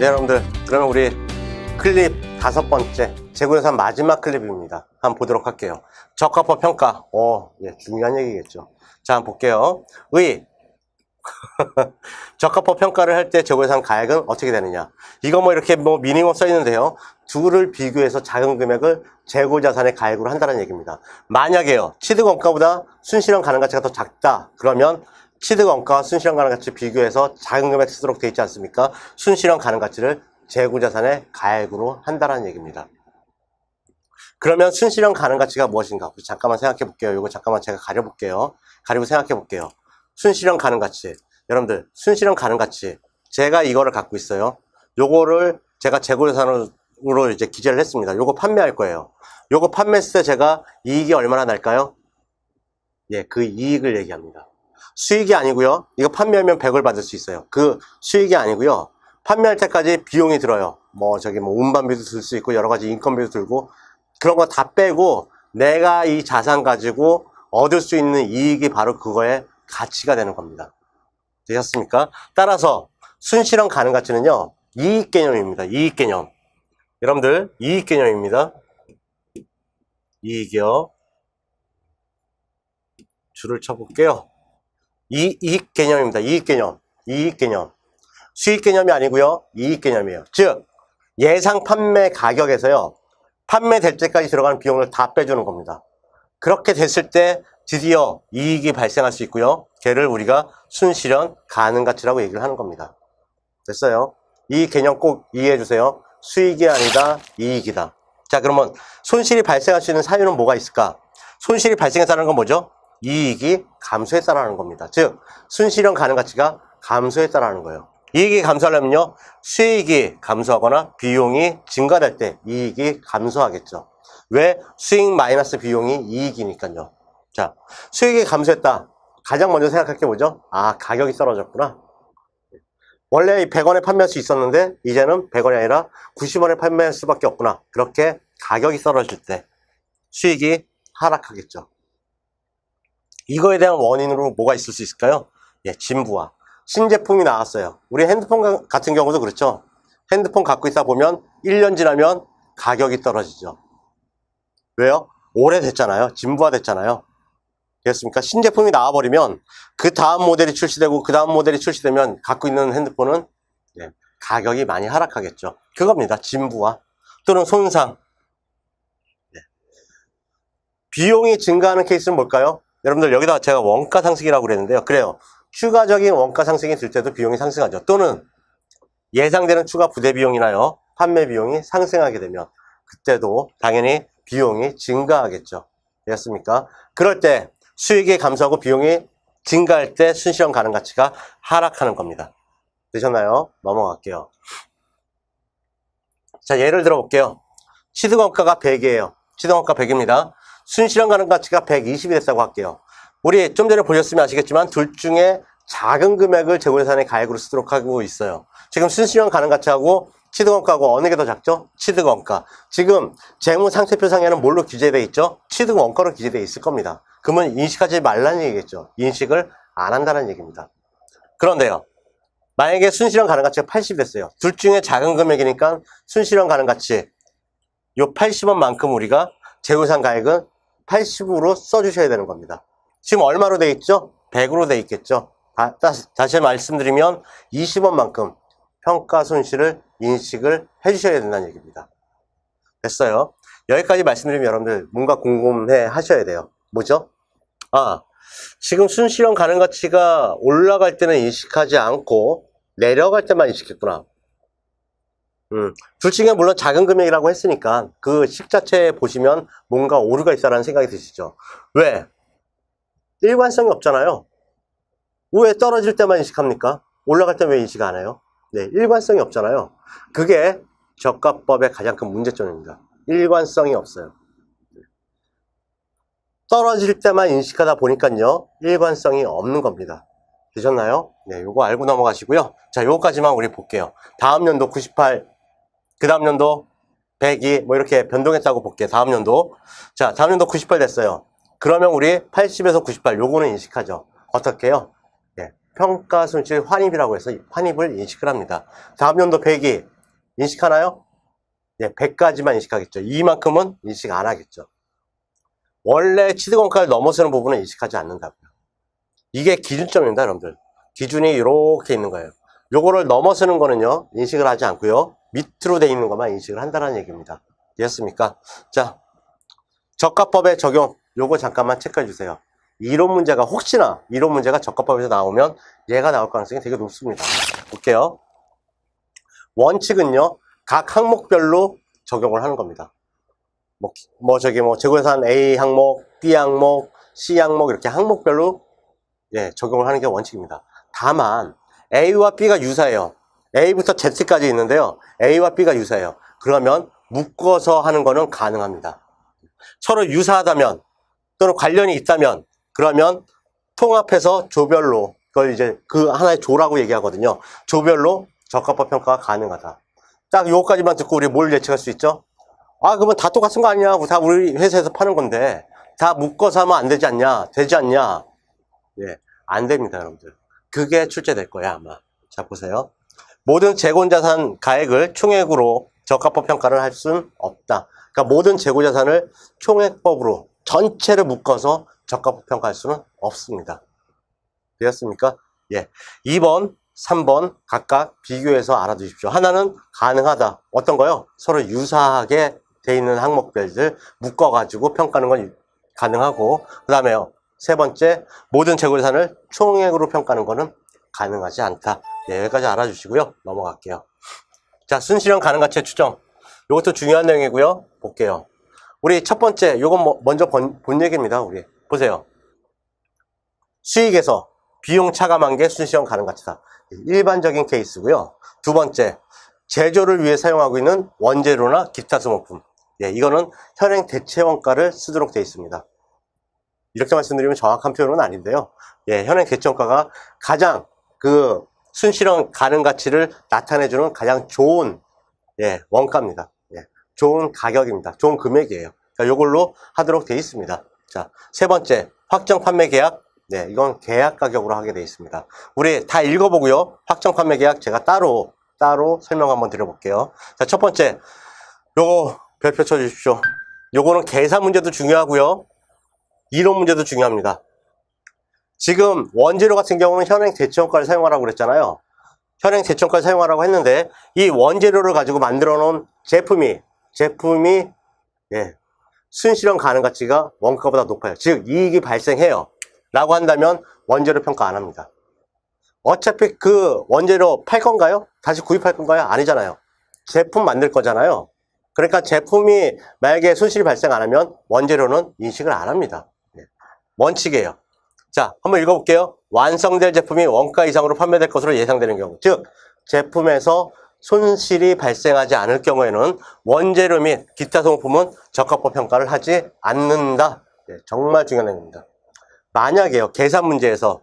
네, 여러분들, 그러면 우리 클립 5번째 재고예산 마지막 클립입니다. 한번 보도록 할게요. 적합법 평가. 예, 중요한 얘기겠죠. 자, 한번 볼게요. 적합법 평가를 할 때 재고예산 가액은 어떻게 되느냐. 이거 뭐 이렇게 뭐 미니멈 써 있는데요. 둘을 비교해서 작은 금액을 재고자산의 가액으로 한다는 얘기입니다. 만약에요, 취득원가보다 순실현 가능가치가 더 작다. 그러면 취득원가와 순실현 가능가치 비교해서 작은 금액 쓰도록 되어 있지 않습니까? 순실현 가능가치를 재고자산의 가액으로 한다는 얘기입니다. 그러면 순실현 가능가치가 무엇인가? 우리 잠깐만 생각해 볼게요. 이거 잠깐만 제가 가려볼게요. 가리고 생각해 볼게요. 순실현 가능가치. 여러분들, 순실현 가능가치. 제가 이거를 갖고 있어요. 요거를 제가 재고자산으로 이제 기재를 했습니다. 요거 판매할 거예요. 요거 판매했을 때 제가 이익이 얼마나 날까요? 예, 그 이익을 얘기합니다. 수익이 아니고요. 이거 판매하면 100을 받을 수 있어요. 그 수익이 아니고요. 판매할 때까지 비용이 들어요. 뭐 운반비도 들 수 있고 여러 가지 인건비도 들고 그런 거 다 빼고 내가 이 자산 가지고 얻을 수 있는 이익이 바로 그거의 가치가 되는 겁니다. 되셨습니까? 따라서 순실현 가능가치는요. 이익 개념입니다. 이익 개념. 여러분들, 이익 개념입니다. 이익이요. 줄을 쳐볼게요. 이익 개념입니다. 이익 개념. 이익 개념. 수익 개념이 아니고요. 이익 개념이에요. 즉, 예상 판매 가격에서요. 판매될 때까지 들어가는 비용을 다 빼주는 겁니다. 그렇게 됐을 때 드디어 이익이 발생할 수 있고요. 걔를 우리가 순실현 가능가치라고 얘기를 하는 겁니다. 됐어요? 이 개념 꼭 이해해 주세요. 수익이 아니다, 이익이다. 자, 그러면 손실이 발생할 수 있는 사유는 뭐가 있을까? 손실이 발생했다는 건 뭐죠? 이익이 감소했다라는 겁니다. 즉, 순실현 가능가치가 감소했다라는 거예요. 이익이 감소하려면요, 수익이 감소하거나 비용이 증가될 때 이익이 감소하겠죠. 왜? 수익 마이너스 비용이 이익이니까요. 자, 수익이 감소했다. 가장 먼저 생각할 게 뭐죠? 아, 가격이 떨어졌구나. 원래 100원에 판매할 수 있었는데 이제는 100원이 아니라 90원에 판매할 수밖에 없구나. 그렇게 가격이 떨어질 때 수익이 하락하겠죠. 이거에 대한 원인으로 뭐가 있을 수 있을까요? 예, 진부화. 신제품이 나왔어요. 우리 핸드폰 같은 경우도 그렇죠. 핸드폰 갖고 있다 보면 1년 지나면 가격이 떨어지죠. 왜요? 오래됐잖아요. 진부화됐잖아요. 됐습니까? 신제품이 나와버리면 그 다음 모델이 출시되고 그 다음 모델이 출시되면 갖고 있는 핸드폰은 가격이 많이 하락하겠죠. 그겁니다. 진부화 또는 손상. 비용이 증가하는 케이스는 뭘까요? 여러분들, 여기다가 제가 원가 상승이라고 그랬는데요. 그래요. 추가적인 원가 상승이 들 때도 비용이 상승하죠. 또는 예상되는 추가 부대 비용이나요, 판매 비용이 상승하게 되면 그때도 당연히 비용이 증가하겠죠. 되었습니까? 그럴 때 수익이 감소하고 비용이 증가할 때 순실현 가능가치가 하락하는 겁니다. 되셨나요? 넘어갈게요. 자, 예를 들어 볼게요. 취득원가가 100이에요. 취득원가 100입니다. 순실현 가능가치가 120이 됐다고 할게요. 우리 좀 전에 보셨으면 아시겠지만 둘 중에 작은 금액을 재고예산의 가액으로 쓰도록 하고 있어요. 지금 순실현 가능가치하고 취득원가하고 어느 게 더 작죠? 취득원가. 지금 재무상태표상에는 뭘로 기재되어 있죠? 취득원가로 기재되어 있을 겁니다. 그러면 인식하지 말라는 얘기겠죠. 인식을 안 한다는 얘기입니다. 그런데요, 만약에 순실현 가능가치가 80이 됐어요. 둘 중에 작은 금액이니까 순실현 가능가치 요 80원만큼 우리가 재고예산 가액은 80으로 써주셔야 되는 겁니다. 지금 얼마로 돼 있죠? 100으로 돼 있겠죠. 다시 말씀드리면 20원만큼 평가 손실을 인식을 해주셔야 된다는 얘기입니다. 됐어요? 여기까지 말씀드리면 여러분들 뭔가 궁금해 하셔야 돼요. 뭐죠? 아, 지금 순실현 가능가치가 올라갈 때는 인식하지 않고 내려갈 때만 인식했구나. 둘 중에 물론 작은 금액이라고 했으니까 그 식 자체에 보시면 뭔가 오류가 있다는 생각이 드시죠. 왜? 일관성이 없잖아요. 왜 떨어질 때만 인식합니까? 올라갈 때 왜 인식 안 해요? 네, 일관성이 없잖아요. 그게 저가법의 가장 큰 문제점입니다. 일관성이 없어요. 떨어질 때만 인식하다 보니까요, 일관성이 없는 겁니다. 되셨나요? 네, 요거 알고 넘어가시고요. 자, 요거까지만 우리 볼게요. 다음 연도 98, 그 다음 연도 102, 뭐 이렇게 변동했다고 볼게요. 다음 연도. 자, 다음 연도 98 됐어요. 그러면 우리 80에서 98, 요거는 인식하죠. 어떻게 해요? 네, 평가 손실 환입이라고 해서 환입을 인식을 합니다. 다음 연도 100이 인식하나요? 네, 100까지만 인식하겠죠. 이만큼은 인식 안 하겠죠. 원래 취득원가를 넘어서는 부분은 인식하지 않는다고요. 이게 기준점입니다, 여러분들. 기준이 이렇게 있는 거예요. 요거를 넘어서는 거는요, 인식을 하지 않고요. 밑으로 돼 있는 것만 인식을 한다는 얘기입니다. 이해했습니까? 자, 저가법의 적용, 요거 잠깐만 체크해 주세요. 이론 문제가, 혹시나 이론 문제가 저가법에서 나오면 얘가 나올 가능성이 되게 높습니다. 볼게요. 원칙은요, 각 항목별로 적용을 하는 겁니다. 재고자산 A 항목, B 항목, C 항목, 이렇게 항목별로 적용을 하는 게 원칙입니다. 다만, A와 B가 유사해요. A부터 Z까지 있는데요. A와 B가 유사해요. 그러면 묶어서 하는 거는 가능합니다. 서로 유사하다면, 또는 관련이 있다면, 그러면 통합해서 조별로, 그걸 이제 그 하나의 조라고 얘기하거든요. 조별로 적합법 평가가 가능하다. 딱 요거까지만 듣고 우리 뭘 예측할 수 있죠? 아, 그러면 다 똑같은 거 아니야? 다 우리 회사에서 파는 건데, 다 묶어서 하면 안 되지 않냐? 되지 않냐? 예, 안 됩니다, 여러분들. 그게 출제될 거야, 아마. 자, 보세요. 모든 재고자산 가액을 총액으로 적합법 평가를 할 수는 없다. 그러니까 모든 재고자산을 총액법으로 전체를 묶어서 적합법 평가할 수는 없습니다. 되었습니까? 예. 2번, 3번 각각 비교해서 알아두십시오. 하나는 가능하다. 어떤 거요? 서로 유사하게 돼 있는 항목별들 묶어가지고 평가하는 건 가능하고, 그 다음에요. 세 번째, 모든 재고자산을 총액으로 평가하는 거는 가능하지 않다. 예, 여기까지 알아주시고요. 넘어갈게요. 자, 순실현 가능가치의 추정. 이것도 중요한 내용이고요. 볼게요. 우리 첫 번째, 요건 먼저 본 얘기입니다. 우리 보세요. 수익에서 비용 차감한 게 순실현 가능가치다. 일반적인 케이스고요. 두 번째, 제조를 위해 사용하고 있는 원재료나 기타 소모품. 예, 이거는 현행 대체 원가를 쓰도록 되어 있습니다. 이렇게 말씀드리면 정확한 표현은 아닌데요. 예, 현행 대체 원가가 가장 그 순실현 가능 가치를 나타내주는 가장 좋은 원가입니다. 예, 좋은 가격입니다. 좋은 금액이에요. 그러니까 요걸로 하도록 되어 있습니다. 자, 세 번째, 확정 판매 계약. 네, 이건 계약 가격으로 하게 되어 있습니다. 우리 다 읽어보고요. 확정 판매 계약 제가 따로 설명 한번 드려볼게요. 자, 첫 번째, 요거 별표 쳐주십시오. 요거는 계산 문제도 중요하고요. 이론 문제도 중요합니다. 지금 원재료 같은 경우는 현행 대체원가를 사용하라고 그랬잖아요. 현행 대체원가를 사용하라고 했는데 이 원재료를 가지고 만들어 놓은 제품이 순실현 가능 가치가 원가보다 높아요. 즉 이익이 발생해요. 라고 한다면 원재료 평가 안 합니다. 어차피 그 원재료 팔 건가요? 다시 구입할 건가요? 아니잖아요. 제품 만들 거잖아요. 그러니까 제품이 만약에 손실이 발생 안 하면 원재료는 인식을 안 합니다. 원칙이에요. 자, 한번 읽어볼게요. 완성될 제품이 원가 이상으로 판매될 것으로 예상되는 경우, 즉 제품에서 손실이 발생하지 않을 경우에는 원재료 및 기타 소모품은 적합법 평가를 하지 않는다. 정말 중요한 내용입니다. 만약에요, 계산 문제에서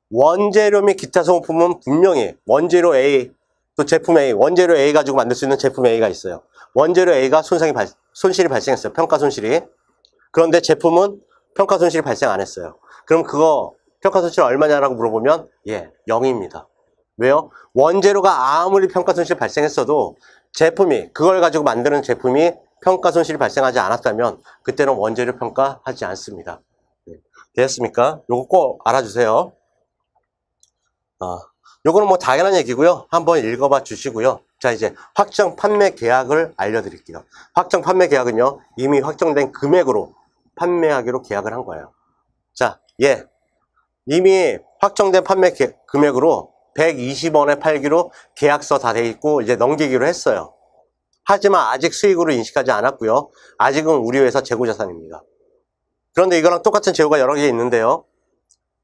원재료 및 기타 소모품은 분명히 원재료 A, 또 제품 A, 원재료 A 가지고 만들 수 있는 제품 A가 있어요. 원재료 A가 손실이 발생했어요. 평가 손실이. 그런데 제품은 평가 손실이 발생 안 했어요. 그럼 그거 평가 손실 얼마냐라고 물어보면 0입니다. 왜요? 원재료가 아무리 평가 손실이 발생했어도 그걸 가지고 만드는 제품이 평가 손실이 발생하지 않았다면 그때는 원재료 평가하지 않습니다. 됐습니까? 요거 꼭 알아주세요. 요거는 뭐 당연한 얘기고요. 한번 읽어봐 주시고요. 자, 이제 확정 판매 계약을 알려드릴게요. 확정 판매 계약은요, 이미 확정된 금액으로 판매하기로 계약을 한 거예요. 자, 이미 확정된 판매 금액으로 120원에 팔기로 계약서 다 돼 있고 이제 넘기기로 했어요. 하지만 아직 수익으로 인식하지 않았고요. 아직은 우리 회사 재고자산입니다. 그런데 이거랑 똑같은 재고가 여러 개 있는데요.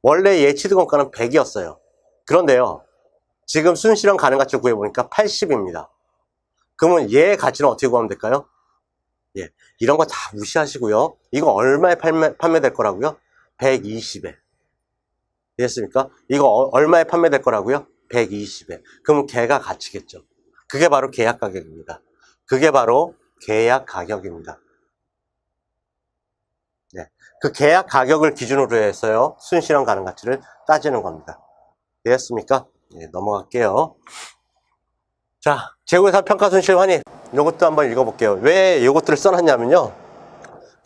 원래 예치득원가는 100이었어요. 그런데요, 지금 순실현 가능 가치 구해보니까 80입니다. 그러면 얘 가치는 어떻게 구하면 될까요? 이런 거 다 무시하시고요. 이거 얼마에 판매될 거라고요? 120에. 이해했습니까? 이거 얼마에 판매될 거라고요? 120에. 그럼 걔가 가치겠죠. 그게 바로 계약 가격입니다. 그게 바로 계약 가격입니다. 그 계약 가격을 기준으로 해서요, 순실현 가능 가치를 따지는 겁니다. 되었습니까? 예, 넘어갈게요. 자, 재고예산 평가손실 환입. 요것도 한번 읽어볼게요. 왜 요것들을 써놨냐면요.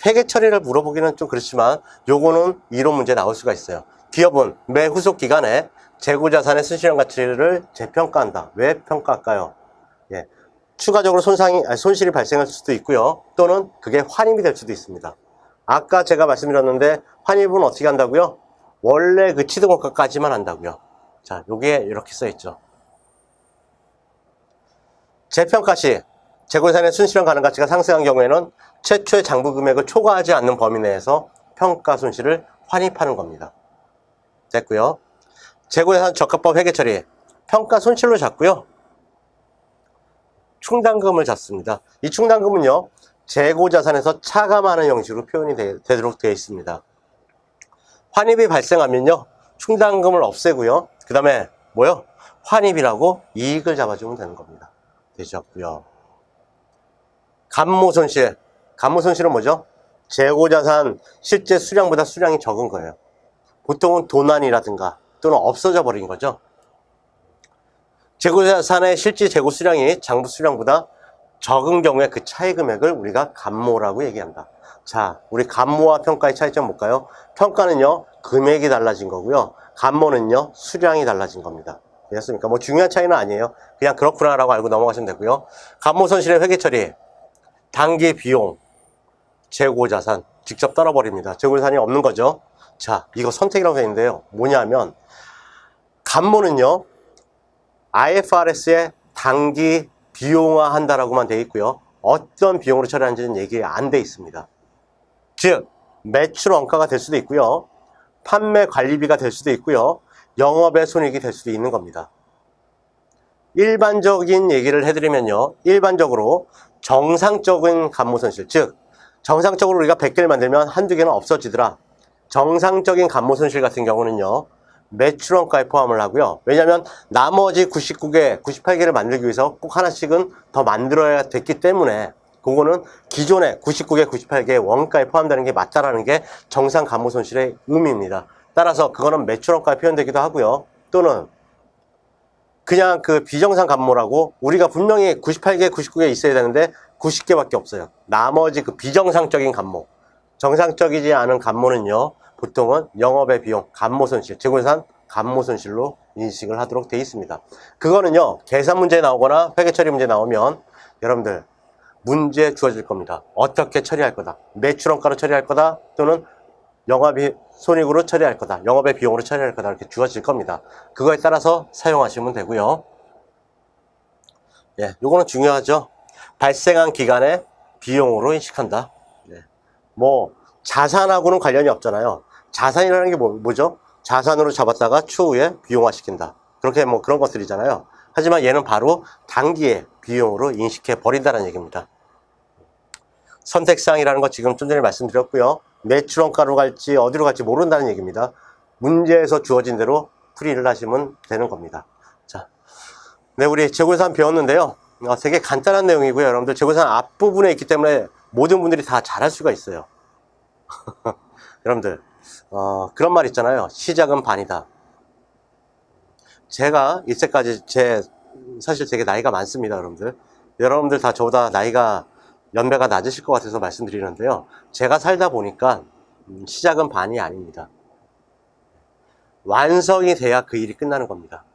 회계 처리를 물어보기는 좀 그렇지만 요거는 이론 문제 나올 수가 있어요. 기업은 매 후속 기간에 재고자산의 순실현 가치를 재평가한다. 왜 평가할까요? 예, 추가적으로 손실이 발생할 수도 있고요. 또는 그게 환입이 될 수도 있습니다. 아까 제가 말씀드렸는데 환입은 어떻게 한다고요? 원래 그 취득원가까지만 한다고요. 자, 요게 이렇게 써 있죠. 재평가 시 재고예산의 순실현 가능 가치가 상승한 경우에는 최초의 장부 금액을 초과하지 않는 범위 내에서 평가 손실을 환입하는 겁니다. 됐고요. 재고예산 적합법 회계 처리 평가 손실로 잡고요. 충당금을 잡습니다. 이 충당금은요, 재고자산에서 차감하는 형식으로 표현이 되도록 되어 있습니다. 환입이 발생하면요, 충당금을 없애고요. 그 다음에 뭐요? 환입이라고 이익을 잡아주면 되는 겁니다. 되셨고요. 감모손실. 감모손실은 뭐죠? 재고자산 실제 수량보다 수량이 적은 거예요. 보통은 도난이라든가 또는 없어져 버린 거죠. 재고자산의 실제 재고 수량이 장부 수량보다 적은 경우에 그 차이 금액을 우리가 감모라고 얘기한다. 자, 우리 감모와 평가의 차이점 볼까요? 평가는요, 금액이 달라진 거고요. 감모는요, 수량이 달라진 겁니다. 됐습니까? 뭐 중요한 차이는 아니에요. 그냥 그렇구나라고 알고 넘어가시면 되고요. 감모 손실의 회계 처리, 단기 비용, 재고자산 직접 떨어버립니다. 재고자산이 없는 거죠. 자, 이거 선택이라고 되어 있는데요. 뭐냐면 감모는요, IFRS에 단기 비용화 한다라고만 되어 있고요. 어떤 비용으로 처리하는지는 얘기 안 돼 있습니다. 즉, 매출 원가가 될 수도 있고요. 판매 관리비가 될 수도 있고요. 영업의 손익이 될 수도 있는 겁니다. 일반적인 얘기를 해드리면요. 일반적으로 정상적인 감모손실, 즉 정상적으로 우리가 100개를 만들면 한두 개는 없어지더라. 정상적인 감모손실 같은 경우는요. 매출원가에 포함을 하고요. 왜냐하면 나머지 99개, 98개를 만들기 위해서 꼭 하나씩은 더 만들어야 됐기 때문에 그거는 기존의 99개, 98개의 원가에 포함되는 게 맞다라는 게 정상 감모손실의 의미입니다. 따라서 그거는 매출원가에 표현되기도 하고요. 또는 그냥 그 비정상 감모라고 우리가 분명히 98개, 99개 있어야 되는데 90개밖에 없어요. 나머지 그 비정상적인 감모, 정상적이지 않은 감모는요. 보통은 영업의 비용, 감모손실, 재고예산 감모손실로 인식을 하도록 되어 있습니다. 그거는요. 계산 문제 나오거나 회계처리 문제 나오면 여러분들 문제 주어질 겁니다. 어떻게 처리할 거다. 매출원가로 처리할 거다. 또는 영업이 손익으로 처리할 거다. 영업의 비용으로 처리할 거다. 이렇게 주어질 겁니다. 그거에 따라서 사용하시면 되고요. 예, 요거는 중요하죠. 발생한 기간에 비용으로 인식한다. 예. 뭐 자산하고는 관련이 없잖아요. 자산이라는 게 뭐죠? 자산으로 잡았다가 추후에 비용화시킨다. 그렇게 뭐 그런 것들이잖아요. 하지만 얘는 바로 단기에 비용으로 인식해 버린다는 얘기입니다. 선택사항이라는 거 지금 좀 전에 말씀드렸고요. 매출원가로 갈지 어디로 갈지 모른다는 얘기입니다. 문제에서 주어진 대로 풀이를 하시면 되는 겁니다. 자, 네, 우리 재고예산 배웠는데요. 되게 간단한 내용이고요. 여러분들 재고예산 앞부분에 있기 때문에 모든 분들이 다 잘할 수가 있어요. 여러분들 그런 말 있잖아요. 시작은 반이다. 제가 이때까지 사실 되게 나이가 많습니다. 여러분들 다 저보다 나이가 연배가 낮으실 것 같아서 말씀드리는데요. 제가 살다 보니까 시작은 반이 아닙니다. 완성이 돼야 그 일이 끝나는 겁니다.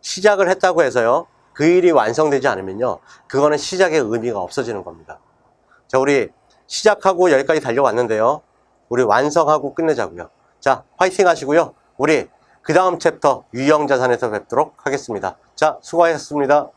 시작을 했다고 해서요. 그 일이 완성되지 않으면요. 그거는 시작의 의미가 없어지는 겁니다. 자, 우리 시작하고 여기까지 달려왔는데요. 우리 완성하고 끝내자고요. 자, 화이팅 하시고요. 우리 그 다음 챕터 유형자산에서 뵙도록 하겠습니다. 자, 수고하셨습니다.